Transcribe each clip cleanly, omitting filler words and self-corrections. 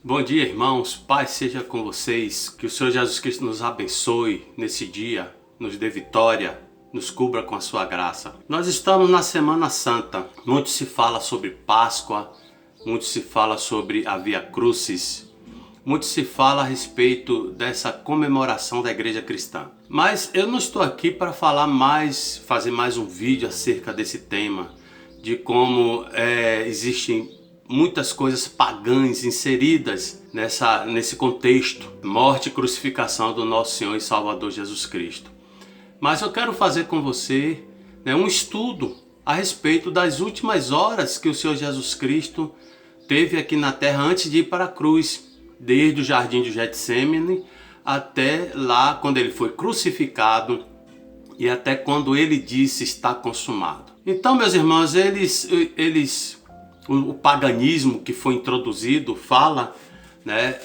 Bom dia, irmãos. Paz seja com vocês. Que o Senhor Jesus Cristo nos abençoe nesse dia, nos dê vitória, nos cubra com a sua graça. Nós estamos na Semana Santa. Muito se fala sobre Páscoa, muito se fala sobre a Via Crucis, muito se fala a respeito dessa comemoração da Igreja Cristã. Mas eu não estou aqui para fazer mais um vídeo acerca desse tema, de como existem muitas coisas pagãs inseridas nesse contexto, morte e crucificação do nosso Senhor e Salvador Jesus Cristo. Mas eu quero fazer com você um estudo a respeito das últimas horas que o Senhor Jesus Cristo teve aqui na terra antes de ir para a cruz, desde o jardim de Getsêmani até lá quando ele foi crucificado e até quando ele disse está consumado. Então, meus irmãos, o paganismo que foi introduzido fala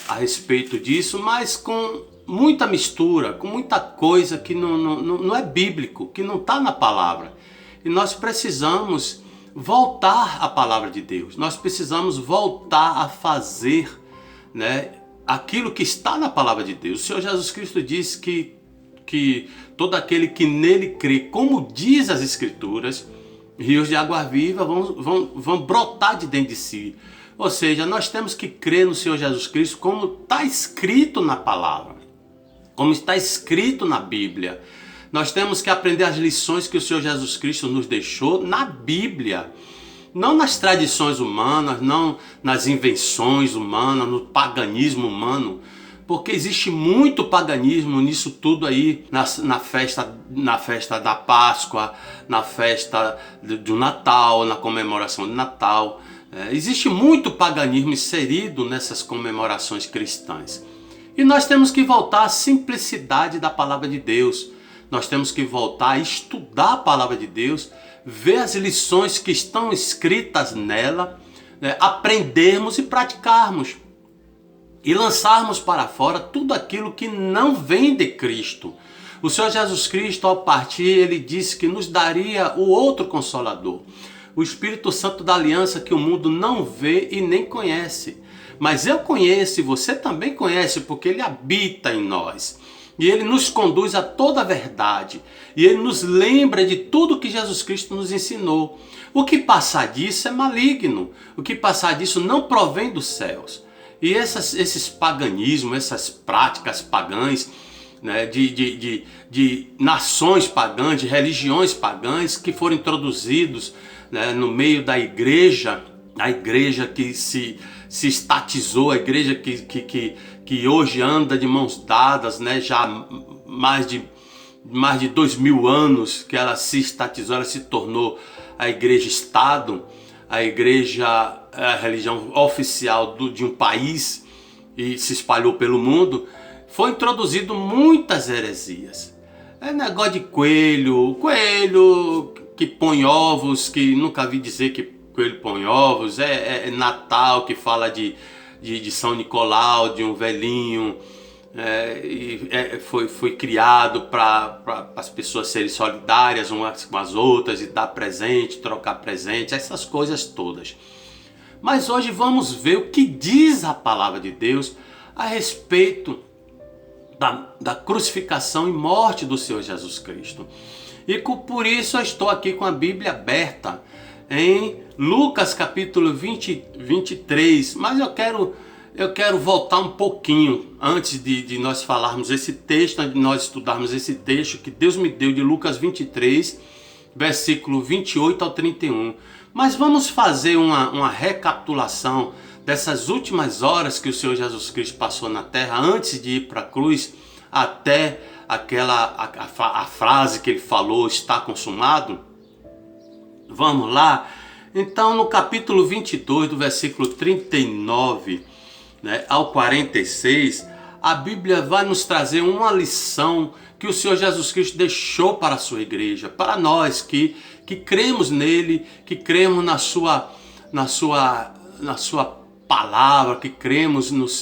a respeito disso, mas com muita mistura, com muita coisa que não é bíblico, que não está na palavra. E nós precisamos voltar à palavra de Deus, nós precisamos voltar a fazer aquilo que está na palavra de Deus. O Senhor Jesus Cristo disse que todo aquele que nele crê, como diz as Escrituras, rios de água viva vão brotar de dentro de si. Ou seja, nós temos que crer no Senhor Jesus Cristo como está escrito na palavra, como está escrito na Bíblia. Nós temos que aprender as lições que o Senhor Jesus Cristo nos deixou na Bíblia. Não nas tradições humanas, não nas invenções humanas, no paganismo humano. Porque existe muito paganismo nisso tudo aí, na festa da Páscoa, na festa do Natal, na comemoração de Natal. Existe muito paganismo inserido nessas comemorações cristãs. E nós temos que voltar à simplicidade da palavra de Deus. Nós temos que voltar a estudar a palavra de Deus, ver as lições que estão escritas nela, aprendermos e praticarmos. E lançarmos para fora tudo aquilo que não vem de Cristo. O Senhor Jesus Cristo, ao partir, ele disse que nos daria o outro Consolador, o Espírito Santo da aliança que o mundo não vê e nem conhece. Mas eu conheço e você também conhece, porque ele habita em nós. E ele nos conduz a toda a verdade. E ele nos lembra de tudo que Jesus Cristo nos ensinou. O que passar disso é maligno. O que passar disso não provém dos céus. E esses paganismos, essas práticas pagãs, de nações pagãs, de religiões pagãs que foram introduzidos no meio da igreja, a igreja que se estatizou, a igreja que hoje anda de mãos dadas, já há mais de 2000 anos que ela se estatizou, ela se tornou a igreja-estado, a igreja, a religião oficial de um país e se espalhou pelo mundo. Foi introduzido muitas heresias. É negócio de coelho que põe ovos, que nunca vi dizer que coelho põe ovos. É Natal que fala de São Nicolau, de um velhinho. Foi criado para as pessoas serem solidárias umas com as outras e dar presente, trocar presente, essas coisas todas. Mas hoje vamos ver o que diz a palavra de Deus a respeito da crucificação e morte do Senhor Jesus Cristo. E por isso eu estou aqui com a Bíblia aberta em Lucas capítulo 23, mas eu quero voltar um pouquinho antes de nós falarmos esse texto, antes de nós estudarmos esse texto que Deus me deu de Lucas 23, versículo 28 ao 31. Mas vamos fazer uma recapitulação dessas últimas horas que o Senhor Jesus Cristo passou na terra antes de ir para a cruz, até a frase que ele falou, está consumado. Vamos lá? Então, no capítulo 22, do versículo 39 ao 46, a Bíblia vai nos trazer uma lição que o Senhor Jesus Cristo deixou para a sua igreja, para nós que cremos nele, que cremos na sua palavra, que cremos nos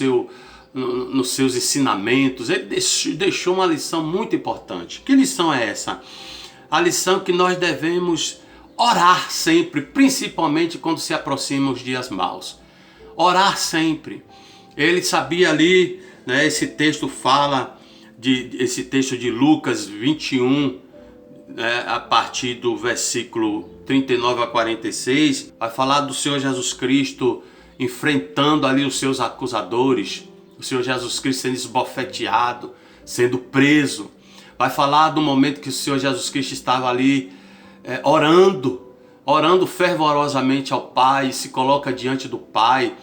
seus ensinamentos. Ele deixou uma lição muito importante. Que lição é essa? A lição que nós devemos orar sempre, principalmente quando se aproximam os dias maus. Orar sempre. Ele sabia ali, né, esse texto fala, esse texto de Lucas 21, né, a partir do versículo 39 a 46, vai falar do Senhor Jesus Cristo enfrentando ali os seus acusadores, o Senhor Jesus Cristo sendo esbofeteado, sendo preso. Vai falar do momento que o Senhor Jesus Cristo estava ali orando fervorosamente ao Pai, se coloca diante do Pai,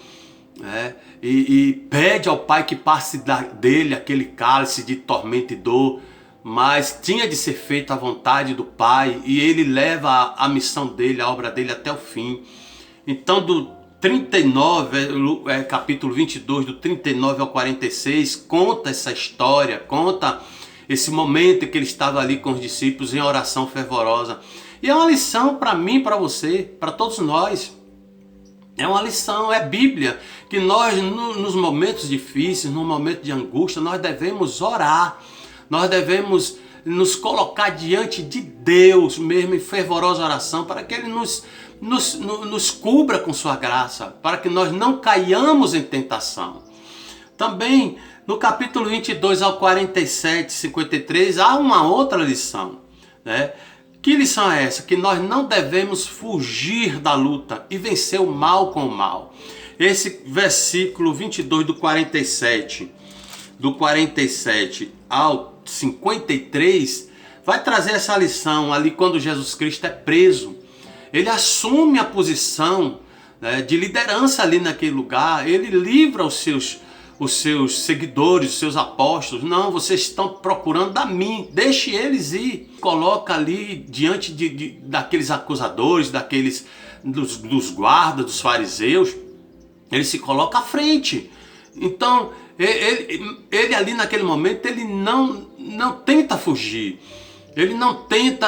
né, e pede ao Pai que passe dele aquele cálice de tormento e dor, mas tinha de ser feita a vontade do Pai, e ele leva a missão dele, a obra dele até o fim. Então do 39, capítulo 22, do 39 ao 46, conta essa história, conta esse momento em que ele estava ali com os discípulos em oração fervorosa. E é uma lição para mim, para você, para todos nós. É uma lição, é Bíblia, que nós nos momentos difíceis, no momento de angústia, nós devemos orar. Nós devemos nos colocar diante de Deus mesmo em fervorosa oração, para que Ele nos cubra com sua graça, para que nós não caiamos em tentação. Também no capítulo 22 ao 47, 53, há uma outra lição, né? Que lição é essa? Que nós não devemos fugir da luta e vencer o mal com o mal. Esse versículo 22 do 47 ao 53, vai trazer essa lição ali quando Jesus Cristo é preso. Ele assume a posição, né, de liderança ali naquele lugar, ele livra os seus seguidores, os seus apóstolos. Não, vocês estão procurando a mim, deixe eles ir. Coloca ali diante daqueles acusadores, dos guardas, dos fariseus, ele se coloca à frente. Então, ele ali naquele momento, ele não tenta fugir, ele não tenta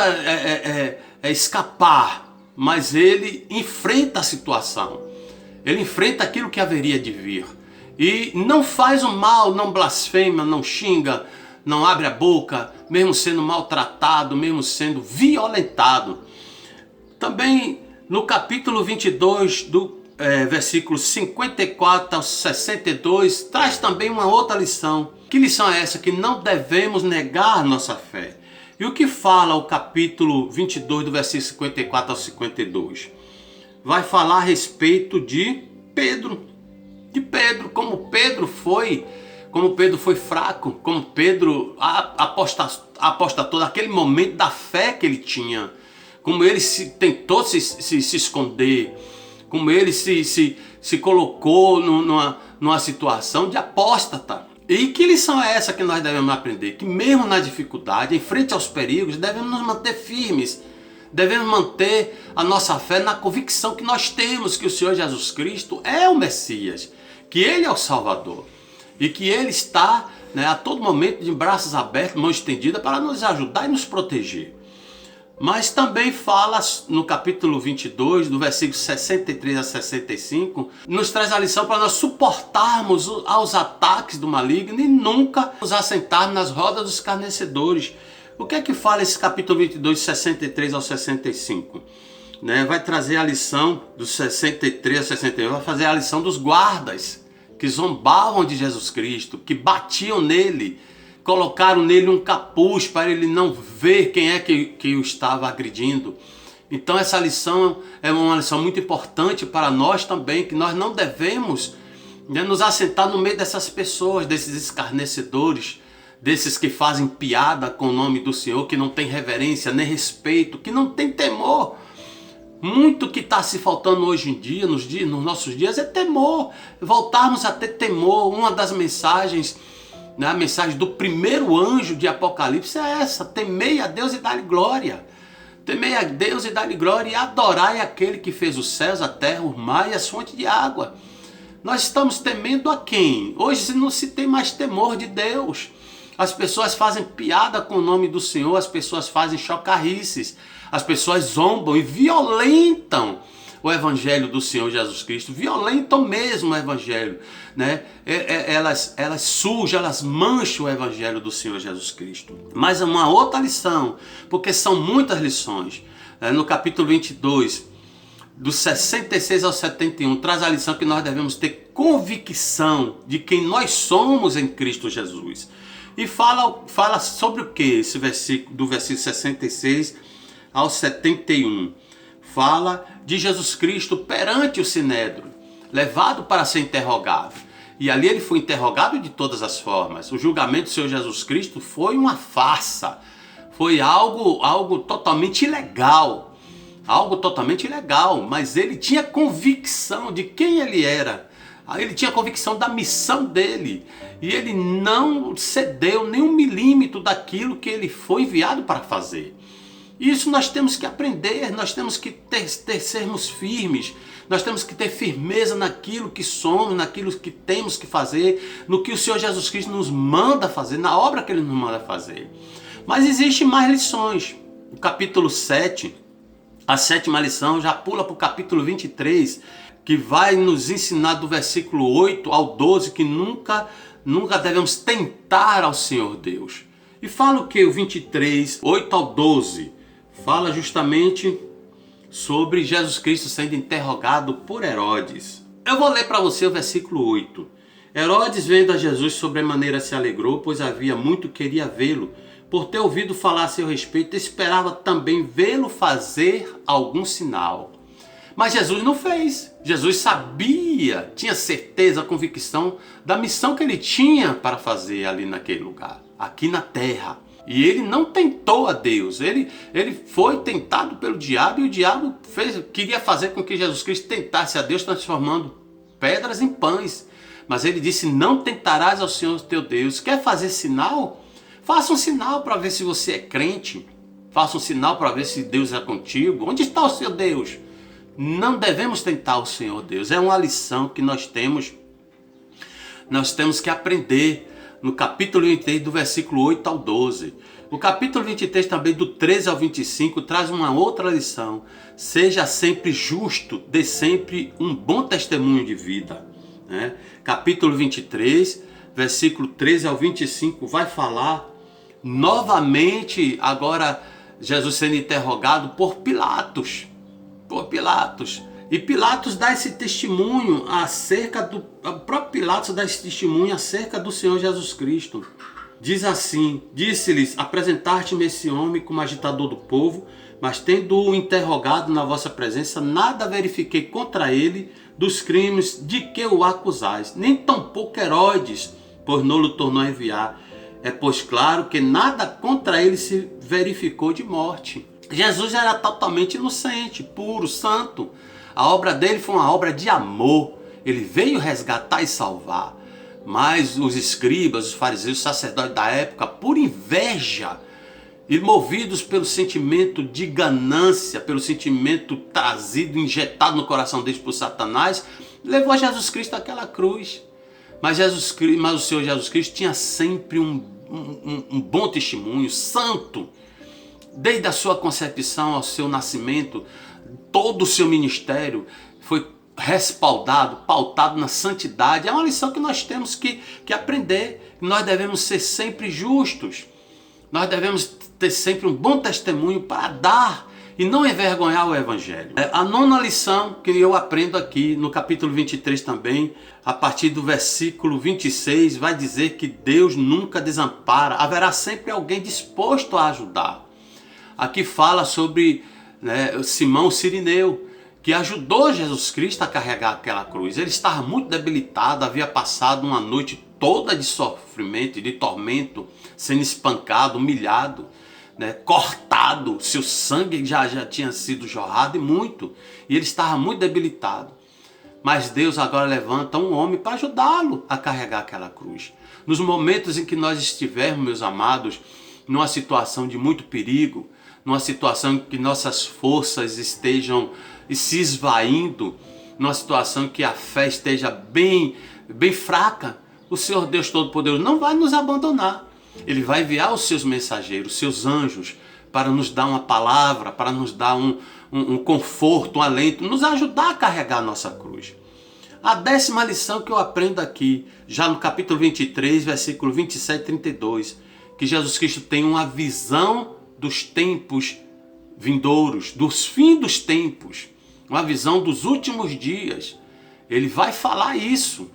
escapar, mas ele enfrenta a situação, ele enfrenta aquilo que haveria de vir. E não faz o mal, não blasfema, não xinga, não abre a boca, mesmo sendo maltratado, mesmo sendo violentado. Também no capítulo 22, versículos 54 ao 62, traz também uma outra lição. Que lição é essa? Que não devemos negar nossa fé. E o que fala o capítulo 22, do versículo 54 ao 52? Vai falar a respeito de Pedro. Como Pedro foi fraco, como Pedro apostatou naquele momento da fé que ele tinha, como ele tentou se esconder, como ele se colocou numa situação de apóstata. E que lição é essa que nós devemos aprender? Que mesmo na dificuldade, em frente aos perigos, devemos nos manter firmes, devemos manter a nossa fé na convicção que nós temos que o Senhor Jesus Cristo é o Messias, que Ele é o Salvador e que Ele está, né, a todo momento de braços abertos, mão estendida para nos ajudar e nos proteger. Mas também fala no capítulo 22, do versículo 63 a 65, nos traz a lição para nós suportarmos aos ataques do maligno e nunca nos assentarmos nas rodas dos escarnecedores. O que é que fala esse capítulo 22, 63 ao 65? Né? Vai trazer a lição dos 63 a 61, vai fazer a lição dos guardas, que zombavam de Jesus Cristo, que batiam nele, colocaram nele um capuz para ele não ver quem é que o estava agredindo. Então essa lição é uma lição muito importante para nós também, que nós não devemos, né, nos assentar no meio dessas pessoas, desses escarnecedores, desses que fazem piada com o nome do Senhor, que não tem reverência nem respeito, que não tem temor. Muito que está se faltando hoje em dia, nos nossos dias, é temor. Voltarmos a ter temor. Uma das mensagens, né, a mensagem do primeiro anjo de Apocalipse é essa: temei a Deus e dá-lhe glória. Temei a Deus e dá-lhe glória e adorai aquele que fez os céus, a terra, o mar e as fontes de água. Nós estamos temendo a quem? Hoje não se tem mais temor de Deus. As pessoas fazem piada com o nome do Senhor, as pessoas fazem chocarrices, as pessoas zombam e violentam o Evangelho do Senhor Jesus Cristo, violentam mesmo o Evangelho, né? Elas sujam, elas mancham o Evangelho do Senhor Jesus Cristo. Mas é uma outra lição, porque são muitas lições. No capítulo 22, do 66 ao 71, traz a lição que nós devemos ter convicção de quem nós somos em Cristo Jesus. E fala sobre o que esse versículo, do versículo 66 ao 71? Fala de Jesus Cristo perante o Sinédrio, levado para ser interrogado. E ali ele foi interrogado de todas as formas. O julgamento do Senhor Jesus Cristo foi uma farsa. Foi algo totalmente ilegal. Algo totalmente ilegal. Mas ele tinha convicção de quem ele era. Ele tinha convicção da missão dele. E ele não cedeu nem 1 milímetro daquilo que ele foi enviado para fazer. Isso nós temos que aprender, nós temos que sermos firmes, nós temos que ter firmeza naquilo que somos, naquilo que temos que fazer, no que o Senhor Jesus Cristo nos manda fazer, na obra que Ele nos manda fazer. Mas existem mais lições. O capítulo 7, a 7ª lição, já pula para o capítulo 23, que vai nos ensinar do versículo 8 ao 12, que nunca devemos tentar ao Senhor Deus. E fala o que? O 23, 8 ao 12. Fala justamente sobre Jesus Cristo sendo interrogado por Herodes. Eu vou ler para você o versículo 8. Herodes, vendo a Jesus, sobremaneira se alegrou, pois havia muito queria vê-lo. Por ter ouvido falar a seu respeito, esperava também vê-lo fazer algum sinal. Mas Jesus não fez. Jesus sabia, tinha certeza, convicção da missão que ele tinha para fazer ali naquele lugar, aqui na terra. E ele não tentou a Deus, ele foi tentado pelo diabo, e o diabo queria fazer com que Jesus Cristo tentasse a Deus, transformando pedras em pães. Mas ele disse: não tentarás ao Senhor teu Deus. Quer fazer sinal? Faça um sinal para ver se você é crente. Faça um sinal para ver se Deus é contigo. Onde está o seu Deus? Não devemos tentar o Senhor Deus. É uma lição que nós temos que aprender. No capítulo 23, do versículo 8 ao 12. O capítulo 23 também, do 13 ao 25, traz uma outra lição. Seja sempre justo, dê sempre um bom testemunho de vida. Né? Capítulo 23, versículo 13 ao 25, vai falar novamente, agora Jesus sendo interrogado por Pilatos. E Pilatos dá esse testemunho o próprio Pilatos dá esse testemunho acerca do Senhor Jesus Cristo. Diz assim: disse-lhes: apresentar-te-me esse homem como agitador do povo, mas tendo-o interrogado na vossa presença, nada verifiquei contra ele dos crimes de que o acusais, nem tampouco Herodes, pois não o tornou a enviar. É pois claro que nada contra ele se verificou de morte. Jesus era totalmente inocente, puro, santo. A obra dele foi uma obra de amor. Ele veio resgatar e salvar. Mas os escribas, os fariseus, os sacerdotes da época, por inveja e movidos pelo sentimento de ganância, pelo sentimento trazido, injetado no coração deles por Satanás, levou Jesus Cristo àquela cruz. Mas o Senhor Jesus Cristo tinha sempre um bom testemunho, santo. Desde a sua concepção ao seu nascimento, todo o seu ministério foi respaldado, pautado na santidade. É uma lição que nós temos que aprender. Nós devemos ser sempre justos. Nós devemos ter sempre um bom testemunho para dar e não envergonhar o Evangelho. A 9ª lição que eu aprendo aqui no capítulo 23 também, a partir do versículo 26, vai dizer que Deus nunca desampara. Haverá sempre alguém disposto a ajudar. Aqui fala sobre Simão Cirineu, que ajudou Jesus Cristo a carregar aquela cruz. Ele estava muito debilitado, havia passado uma noite toda de sofrimento e de tormento, sendo espancado, humilhado, cortado. Seu sangue já tinha sido jorrado e muito. E ele estava muito debilitado. Mas Deus agora levanta um homem para ajudá-lo a carregar aquela cruz. Nos momentos em que nós estivermos, meus amados, numa situação de muito perigo, numa situação em que nossas forças estejam se esvaindo, numa situação em que a fé esteja bem fraca, o Senhor Deus Todo-Poderoso não vai nos abandonar. Ele vai enviar os seus mensageiros, os seus anjos, para nos dar uma palavra, para nos dar um conforto, um alento, nos ajudar a carregar a nossa cruz. A 10ª lição que eu aprendo aqui, já no capítulo 23, versículo 27 e 32, que Jesus Cristo tem uma visão dos tempos vindouros, dos fins dos tempos. uma visão dos últimos dias. Ele vai falar isso.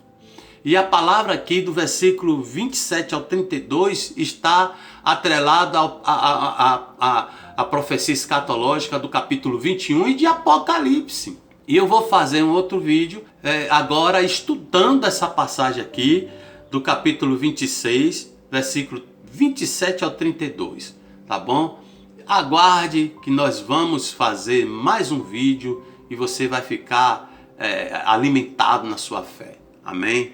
E a palavra aqui do versículo 27 ao 32 está atrelada à profecia escatológica do capítulo 21 e de Apocalipse. E eu vou fazer um outro vídeo agora estudando essa passagem aqui do capítulo 26, versículo 27 ao 32, tá bom? Aguarde que nós vamos fazer mais um vídeo e você vai ficar alimentado na sua fé. Amém?